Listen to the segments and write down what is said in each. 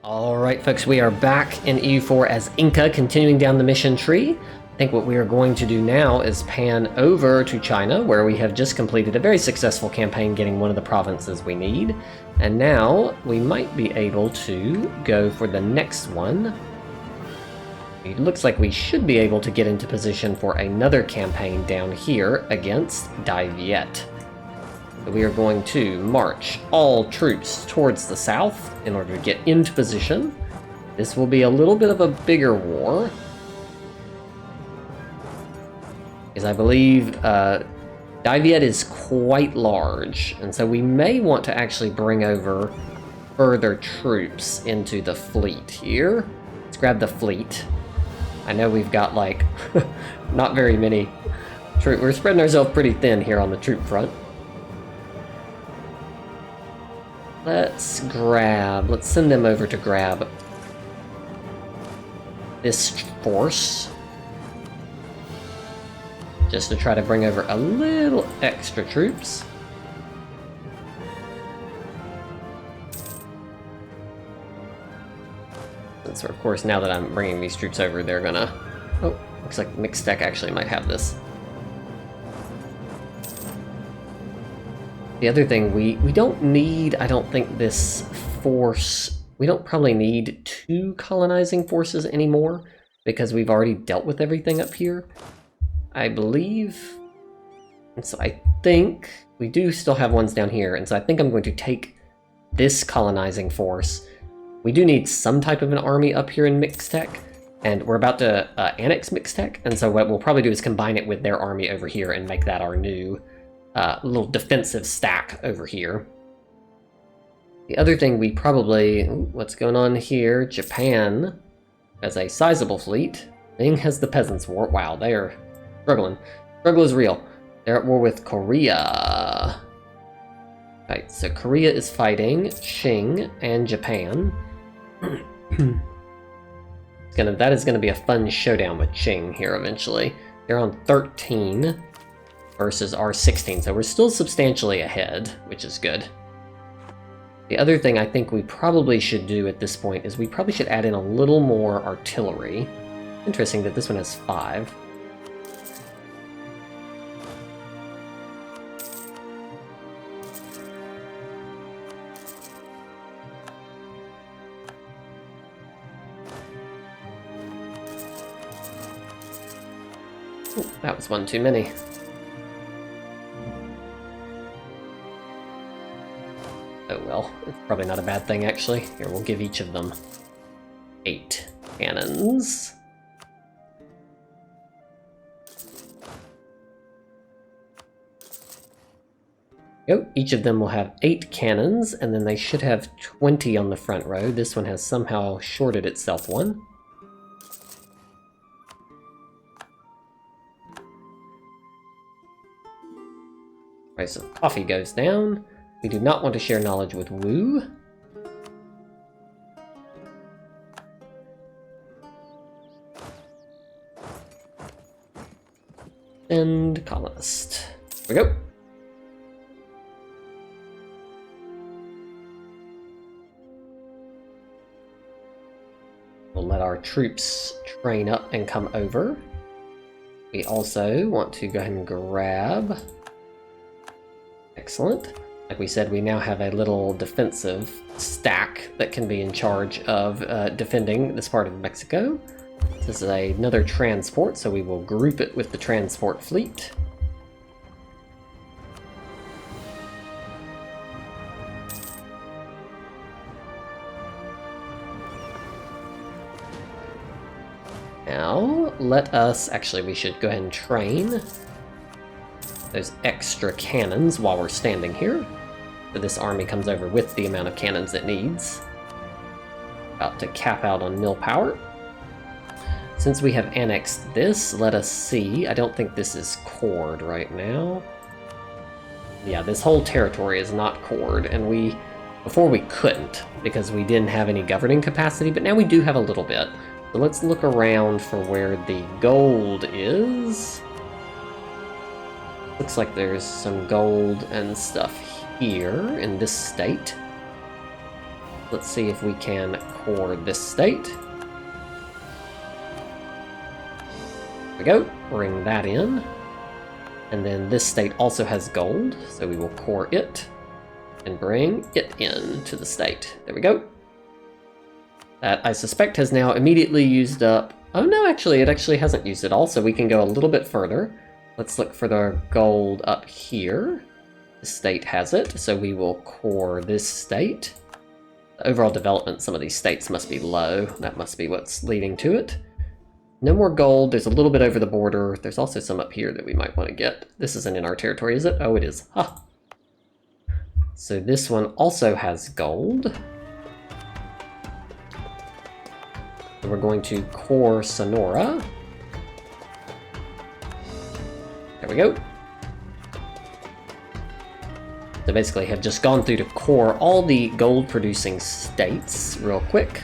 Alright folks, we are back in EU4 as Inca, continuing down the mission tree. I think what we are going to do now is pan over to China, where we have just completed a very successful campaign getting one of the provinces we need. And now we might be able to go for the next one. It looks like we should be able to get into position for another campaign down here against Dai Viet. We are going to march all troops towards the south in order to get into position. This will be a little bit of a bigger war, because I believe Dai Viet is quite large, and so we may want to actually bring over further troops into the fleet here. Let's grab the fleet. I know we've got like not very many troops. We're spreading ourselves pretty thin here on the troop front. Let's send them over to grab this force, just to try to bring over a little extra troops. And so of course, now that I'm bringing these troops over, they're gonna... Oh, looks like Mixtec actually might have this. The other thing, we don't need, I don't think, this force... We don't probably need 2 colonizing forces anymore, because we've already dealt with everything up here, I believe. And so I think we do still have ones down here, and so I think I'm going to take this colonizing force. We do need some type of an army up here in Mixtec, and we're about to annex Mixtec, and so what we'll probably do is combine it with their army over here and make that our new little defensive stack over here. The other thing we probably... what's going on here? Japan has a sizable fleet. Ming has the Peasants' War. Wow, they are struggling. Struggle is real. They're at war with Korea. Right, so Korea is fighting Qing and Japan. That is going to be a fun showdown with Qing here eventually. They're on 13 versus our 16, so we're still substantially ahead, which is good. The other thing I think we probably should do at this point is we probably should add in a little more artillery. Interesting that this one has 5. Ooh, that was one too many. Oh well, it's probably not a bad thing actually. Here, we'll give each of them 8 cannons. Go. Each of them will have 8 cannons, and then they should have 20 on the front row. This one has somehow shorted itself one. Price of coffee goes down. We do not want to share knowledge with Wu. And colonist. Here we go. We'll let our troops train up and come over. We also want to go ahead and grab... Excellent. Like we said, we now have a little defensive stack that can be in charge of defending this part of Mexico. This is another transport, so we will group it with the transport fleet. Now, let us... Actually, we should go ahead and train those extra cannons while we're standing here. So this army comes over with the amount of cannons it needs. About to cap out on mill power. Since we have annexed this, let us see. I don't think this is cored right now. Yeah, this whole territory is not cored, and before we couldn't, because we didn't have any governing capacity, but now we do have a little bit. So let's look around for where the gold is. Looks like there's some gold and stuff here in this state. Let's see if we can core this state. There we go. Bring that in. And then this state also has gold, so we will core it and bring it into the state. There we go. That, I suspect, has now immediately used up... Oh no, actually, it actually hasn't used it all, so we can go a little bit further. Let's look for the gold up here. The state has it, so we will core this state. The overall development, some of these states must be low. That must be what's leading to it. No more gold. There's a little bit over the border. There's also some up here that we might want to get. This isn't in our territory, is it? Oh, it is. Ha! So this one also has gold. So we're going to core Sonora. There we go. So basically have just gone through to core all the gold producing states real quick.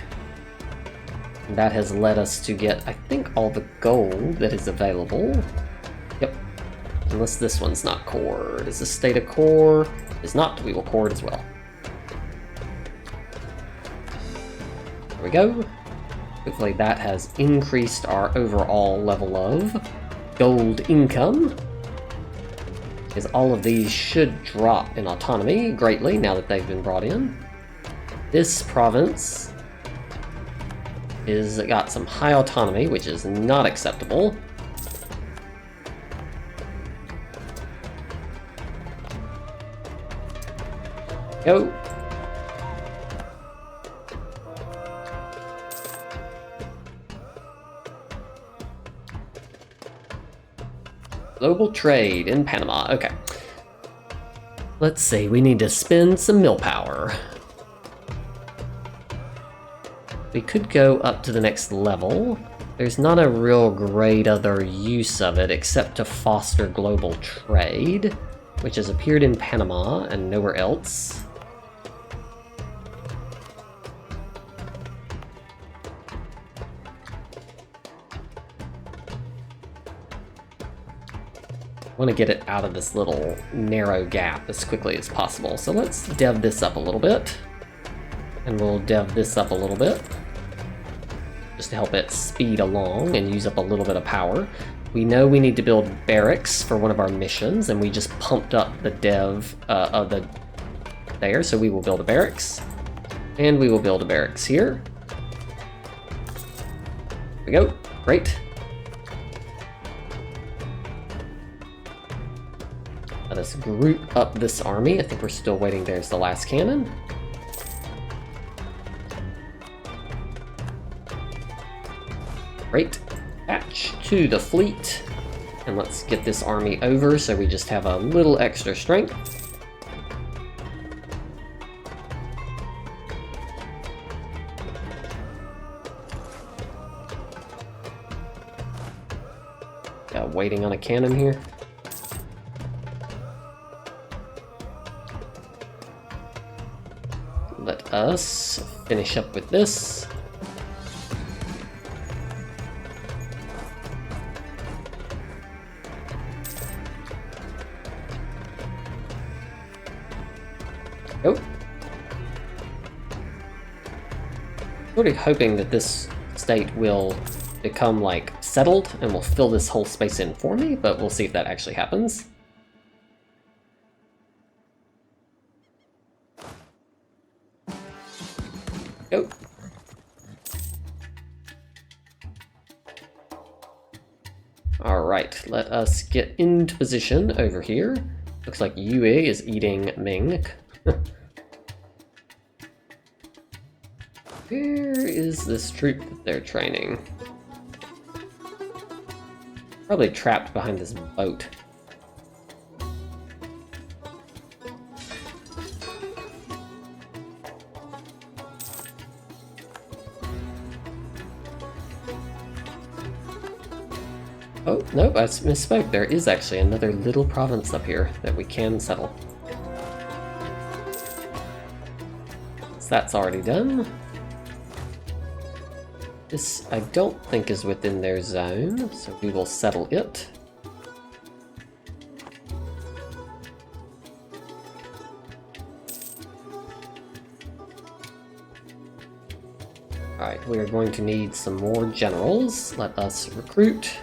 And that has led us to get, I think, all the gold that is available. Yep. Unless this one's not cored. Is this state a core? Is not, we will core it as well. There we go. Hopefully that has increased our overall level of gold income. Because all of these should drop in autonomy greatly now that they've been brought in. This province is got some high autonomy, which is not acceptable. Go. Global trade in Panama. Okay. Let's see, we need to spend some mill power. We could go up to the next level. There's not a real great other use of it except to foster global trade, which has appeared in Panama and nowhere else. I want to get it out of this little narrow gap as quickly as possible. So let's dev this up a little bit. And we'll dev this up a little bit. Just to help it speed along and use up a little bit of power. We know we need to build barracks for one of our missions, and we just pumped up the dev of the there, so we will build a barracks. And we will build a barracks here. There we go. Great. Let us group up this army. I think we're still waiting. There's the last cannon. Great. Attach to the fleet. And let's get this army over so we just have a little extra strength. Waiting on a cannon here. Let us finish up with this. Go. Sort of hoping that this state will become like settled and will fill this whole space in for me, but we'll see if that actually happens. Go. All right, let us get into position over here. Looks like Yue is eating Ming. Where is this troop that they're training? Probably trapped behind this boat. Oh, nope, I misspoke. There is actually another little province up here that we can settle. So that's already done. This, I don't think, is within their zone, so we will settle it. Alright, we are going to need some more generals. Let us recruit.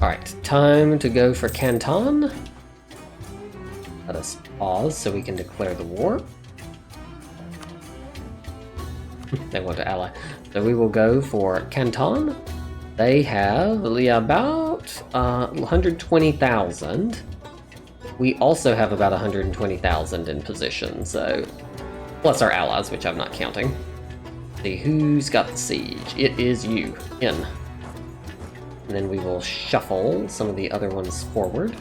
Alright, time to go for Canton. Let us pause so we can declare the war. They want to ally. So we will go for Canton. They have about 120,000. We also have about 120,000 in position, so plus our allies, which I'm not counting. See who's got the siege. It is you. In. And then we will shuffle some of the other ones forward.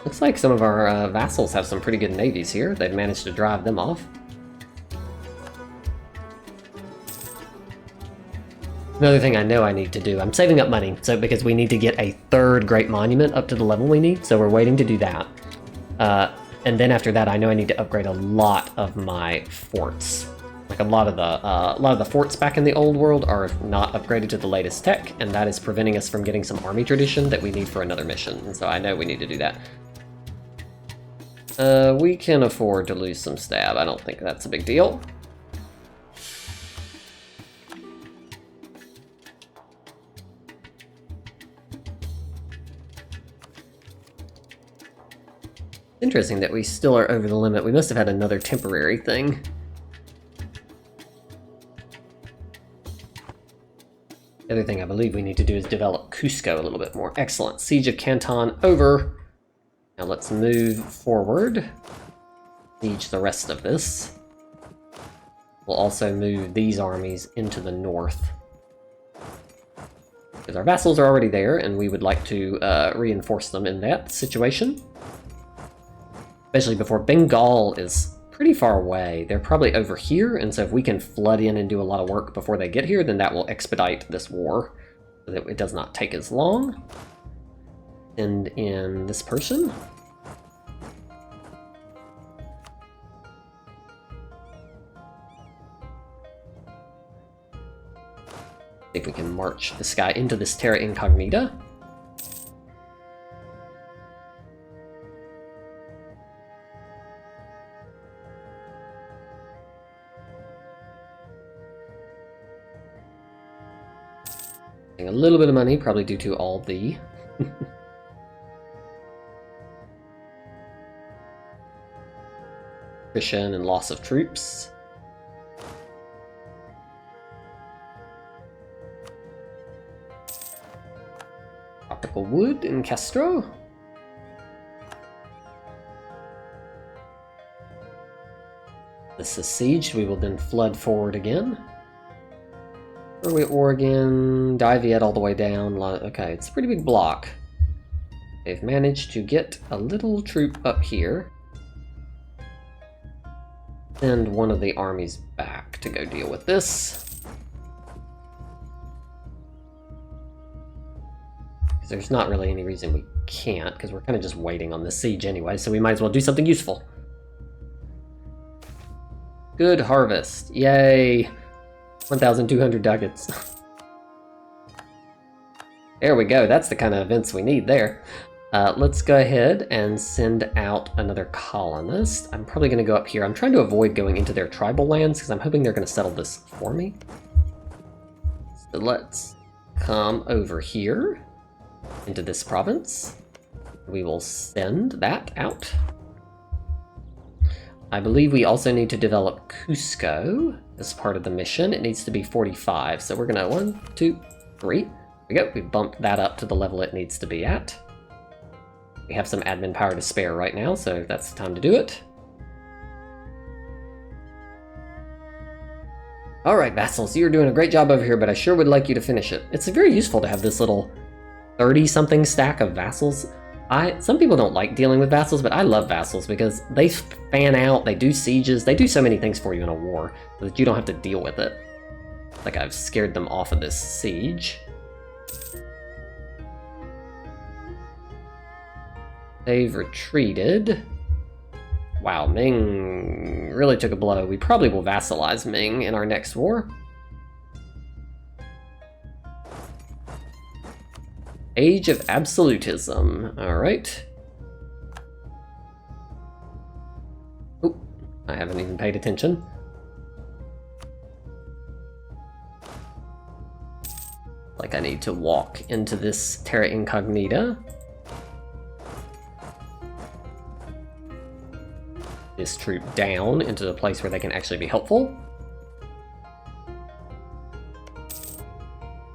Looks like some of our vassals have some pretty good navies here. They've managed to drive them off. Another thing I know I need to do, I'm saving up money, so because we need to get a third Great Monument up to the level we need, so we're waiting to do that. And then after that, I know I need to upgrade a lot of my forts. Like a lot of the forts back in the old world are not upgraded to the latest tech, and that is preventing us from getting some army tradition that we need for another mission. And so I know we need to do that. We can afford to lose some stab. I don't think that's a big deal. Interesting that we still are over the limit. We must have had another temporary thing. The other thing I believe we need to do is develop Cusco a little bit more. Excellent. Siege of Canton over. Now let's move forward. Siege the rest of this. We'll also move these armies into the north. Because our vassals are already there, and we would like to reinforce them in that situation. Especially before Bengal is pretty far away. They're probably over here, and so if we can flood in and do a lot of work before they get here, then that will expedite this war so that it does not take as long. Send in this person. See if we can march this guy into this Terra Incognita. A little bit of money, probably due to all the attrition and loss of troops. Tropical wood in Castro. This is sieged. We will then flood forward again. Early Oregon, Diviet all the way down. Okay, it's a pretty big block. They've managed to get a little troop up here. Send one of the armies back to go deal with this. Because there's not really any reason we can't, because we're kind of just waiting on this siege anyway, so we might as well do something useful. Good harvest. Yay! 1,200 ducats. There we go. That's the kind of events we need there. Let's go ahead and send out another colonist. I'm probably going to go up here. I'm trying to avoid going into their tribal lands because I'm hoping they're going to settle this for me. So let's come over here into this province. We will send that out. I believe we also need to develop Cusco as part of the mission. It needs to be 45, so we're gonna 1, 2, 3. There we go. We bumped that up to the level it needs to be at. We have some admin power to spare right now, so that's the time to do it. Alright, vassals, you're doing a great job over here, but I sure would like you to finish it. It's very useful to have this little 30-something stack of vassals. Some people don't like dealing with vassals, but I love vassals because they fan out, they do sieges, they do so many things for you in a war so that you don't have to deal with it. Like I've scared them off of this siege. They've retreated. Wow, Ming really took a blow. We probably will vassalize Ming in our next war. Age of Absolutism. Alright. Oh, I haven't even paid attention. Like I need to walk into this Terra Incognita. This troop down into the place where they can actually be helpful.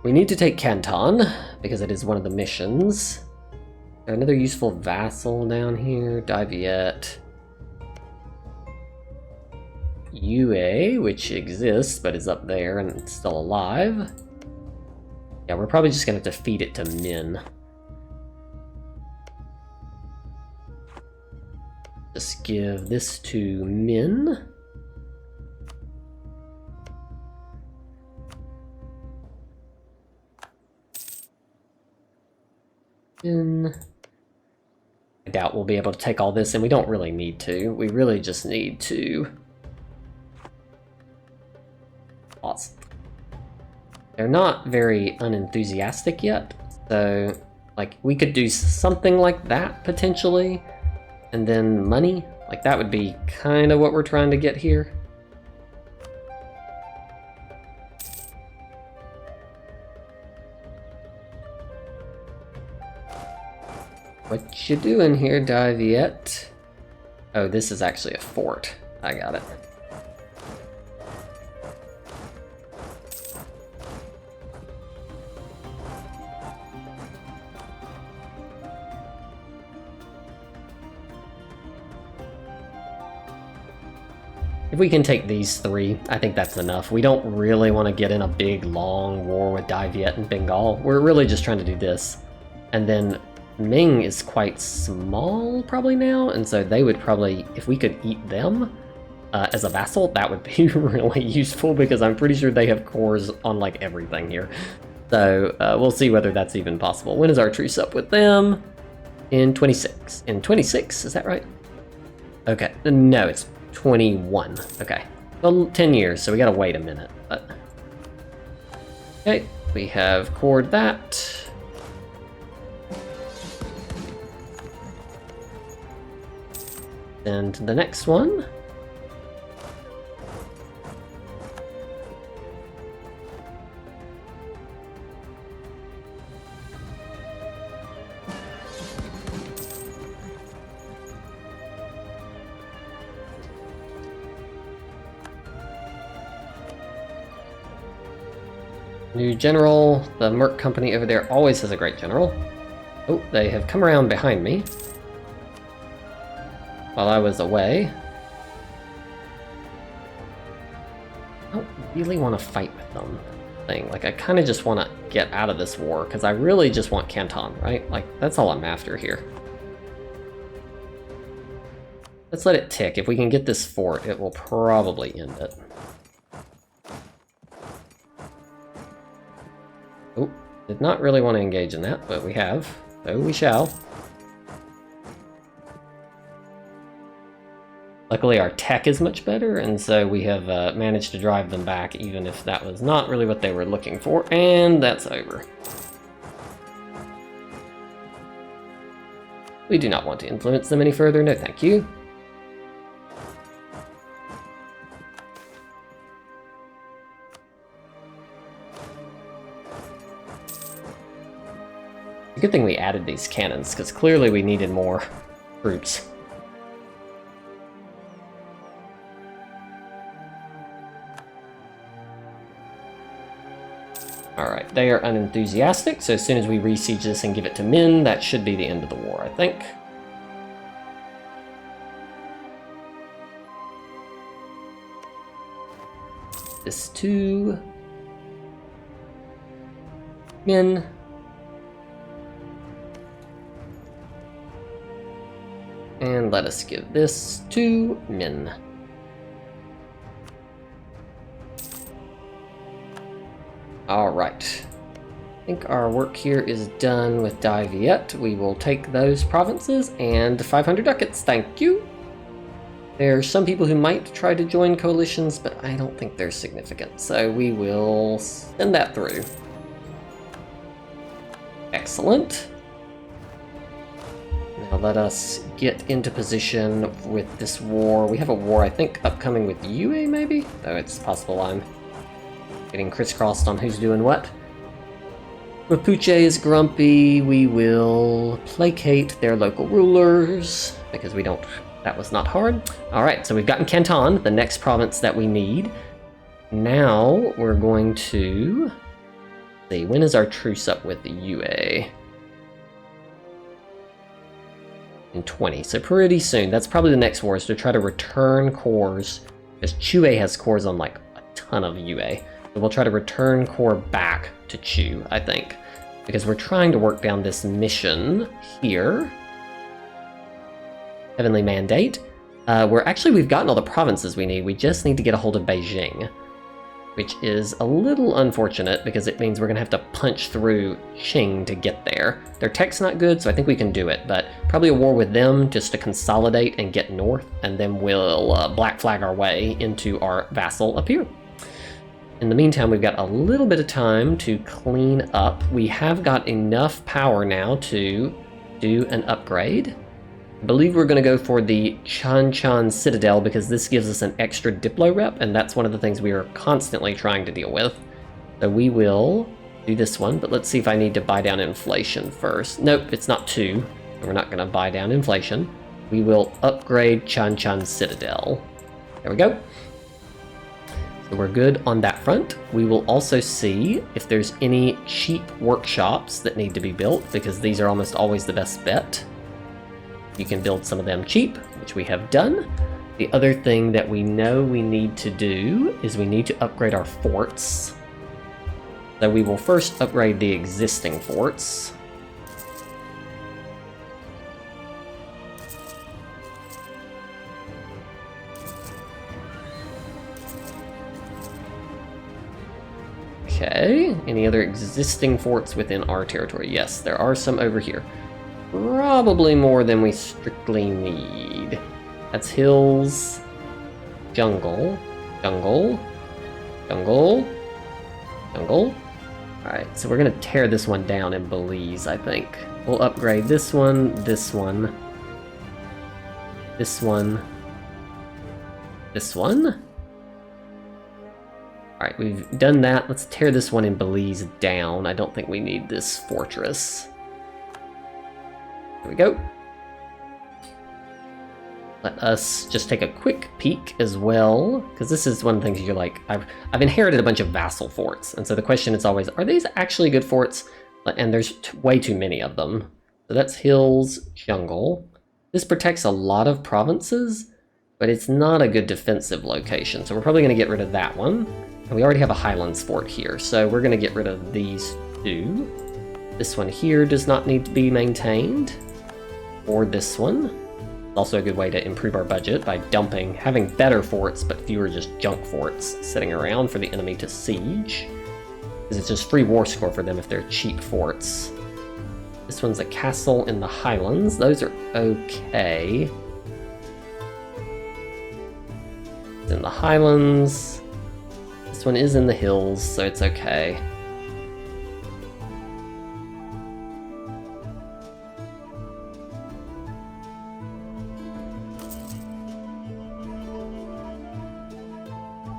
We need to take Canton, because it is one of the missions. Another useful vassal down here, Daviet. UA, which exists, but is up there and still alive. Yeah, we're probably just gonna have to feed it to Min. Just give this to Min. I doubt we'll be able to take all this, and we don't really need to. We really just need to pause. They're not very unenthusiastic yet, so like we could do something like that potentially, and then money. Like that would be kind of what we're trying to get here. What you doing here, Daviet? Oh, this is actually a fort. I got it. If we can take these three, I think that's enough. We don't really want to get in a big, long war with Daviet and Bengal. We're really just trying to do this. And then Ming is quite small probably now, and so they would probably, if we could eat them as a vassal, that would be really useful because I'm pretty sure they have cores on like everything here. So we'll see whether that's even possible. When is our truce up with them? In 26. In 26, is that right? Okay, no, it's 21. Okay, well, 10 years, so we gotta wait a minute. But okay, we have cored that. And the next one. New general. The Merc company over there always has a great general. Oh, they have come around behind me while I was away. I don't really want to fight with them. Like, I kind of just want to get out of this war, because I really just want Canton, right? Like, that's all I'm after here. Let's let it tick. If we can get this fort, it will probably end it. Oh, did not really want to engage in that, but we have. So we shall. Luckily our tech is much better, and so we have managed to drive them back, even if that was not really what they were looking for, and that's over. We do not want to influence them any further, no thank you. It's a good thing we added these cannons, because clearly we needed more troops. Alright, they are unenthusiastic, so as soon as we re-siege this and give it to Min, that should be the end of the war, I think. This to Min. And let us give this to Min. All right. I think our work here is done with Dai Viet. We will take those provinces and 500 ducats, thank you. There's some people who might try to join coalitions, but I don't think they're significant, so we will send that through. Excellent. Now let us get into position with this war. We have a war, I think, upcoming with UA, maybe? Though it's possible I'm getting crisscrossed on who's doing what. Mapuche is grumpy. We will placate their local rulers, because we don't... That was not hard. Alright, so we've gotten Canton, the next province that we need. Now we're going to... see, when is our truce up with the UA? In 20, so pretty soon. That's probably the next war, is to try to return cores, because Chue has cores on like a ton of UA. So we'll try to return core back to Chu, I think, because we're trying to work down this mission here. Heavenly Mandate. We've gotten all the provinces we need. We just need to get a hold of Beijing, which is a little unfortunate because it means we're going to have to punch through Qing to get there. Their tech's not good, so I think we can do it, but probably a war with them just to consolidate and get north, and then we'll black flag our way into our vassal up here. In the meantime, we've got a little bit of time to clean up. We have got enough power now to do an upgrade. I believe we're going to go for the Chan Citadel because this gives us an extra Diplo rep, and that's one of the things we are constantly trying to deal with. So we will do this one, but let's see if I need to buy down inflation first. Nope, it's not 2, so we're not going to buy down inflation. We will upgrade Chan Citadel. There we go. So we're good on that front. We will also see if there's any cheap workshops that need to be built, because these are almost always the best bet. You can build some of them cheap, which we have done. The other thing that we know we need to do is we need to upgrade our forts. So we will first upgrade the existing forts. Okay, any other existing forts within our territory? Yes, there are some over here. Probably more than we strictly need. That's hills, jungle, jungle, jungle, jungle. Alright, so we're gonna tear this one down in Belize, I think. We'll upgrade this one, this one, this one, this one. Alright, we've done that. Let's tear this one in Belize down. I don't think we need this fortress. There we go. Let us just take a quick peek as well, because this is one of the things you're like, I've inherited a bunch of vassal forts, and so the question is always, are these actually good forts? And there's way too many of them. So that's hills, jungle. This protects a lot of provinces, but it's not a good defensive location, so we're probably going to get rid of that one. And we already have a highlands fort here, so we're going to get rid of these two. This one here does not need to be maintained. Or this one. Also a good way to improve our budget by having better forts, but fewer just junk forts sitting around for the enemy to siege. Because it's just free war score for them if they're cheap forts. This one's a castle in the highlands. Those are okay. It's in the highlands. This one is in the hills, so it's okay.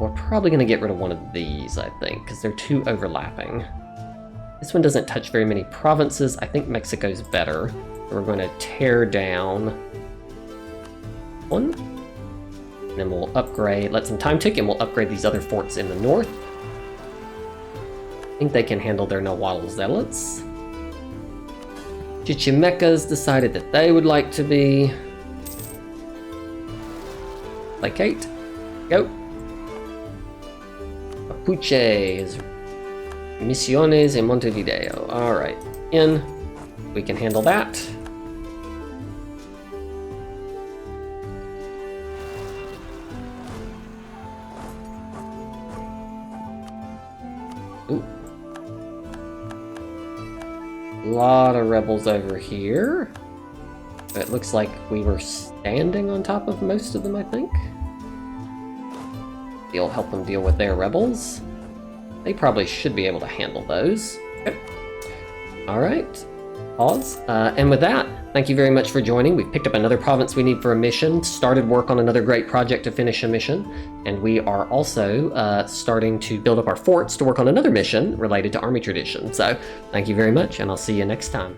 We're probably going to get rid of one of these, I think, because they're too overlapping. This one doesn't touch very many provinces. I think Mexico's better. So we're going to tear down one. And then we'll upgrade, let some time tick, and we'll upgrade these other forts in the north. I think they can handle their Nahuatl zealots. Chichimecas decided that they would like to be... placate. Go. Mapuches, Misiones, and Montevideo. Alright, we can handle that. Ooh. lot of rebels over here. It looks like we were standing on top of most of them, I think. You'll help them deal with their rebels. They probably should be able to handle those. Okay. All right. Pause. And with that, thank you very much for joining. We've picked up another province we need for a mission, started work on another great project to finish a mission, and we are also starting to build up our forts to work on another mission related to army tradition. So thank you very much, and I'll see you next time.